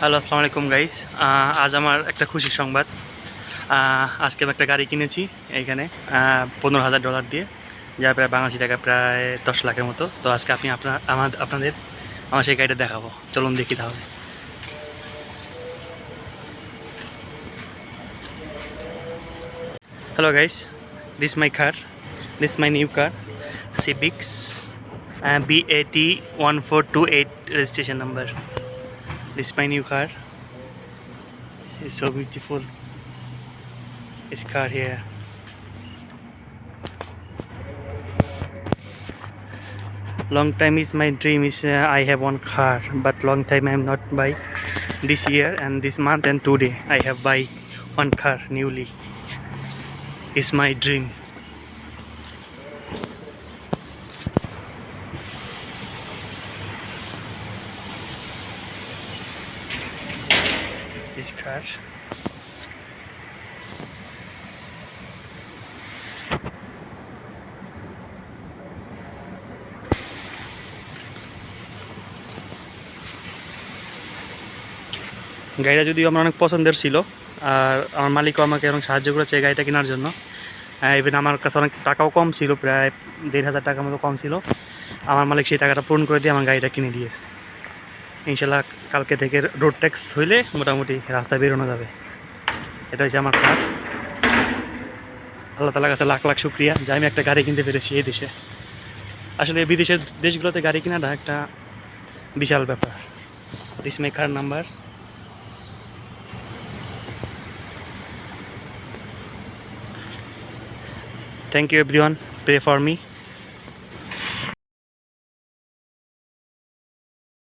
Hello, আসসালামু আলাইকুম guys. আজ আমার একটা খুশির সংবাদ। আজকে আমি একটা গাড়ি কিনেছি এইখানে $15,000 দিয়ে, যা প্রায় বাংলাদেশি টাকা প্রায় 10 লাখের মতো। তো আজকে আপনাদের আমার সেই গাড়িটা দেখাবো। চলুন দেখি তাহলে। Hello guys, this my car, this my new car, civic BAT1428 registration number. This my new car. It's so beautiful. This car here. Long time is my dream is I have one car, but long time I am not buy. This year and this month and today I have buy one car newly. It's my dream. This car. গাড়িটা যদিও আমার অনেক পছন্দের ছিল, আর আমার মালিকও আমাকে অনেক সাহায্য করেছে এই গাড়িটা কেনার জন্য। ইভেন আমার কাছে অনেক টাকাও কম ছিল, প্রায় 1,500 টাকার মতো কম ছিল। আমার মালিক সেই টাকাটা পূরণ করে দিয়ে আমার গাড়িটা কিনে দিয়েছে। ইনশাল্লাহ কালকে থেকে রোড ট্যাক্স হইলে মোটামুটি রাস্তায় বেরোনো যাবে। এটা হচ্ছে আমার কার। আল্লাহ তাআলার কাছে লাখ লাখ শুকরিয়া যে আমি একটা গাড়ি কিনতে পেরেছি এই দেশে। আসলে বিদেশের দেশগুলোতে গাড়ি কেনাটা একটা বিশাল ব্যাপার। This my car number. Thank you everyone, pray for me.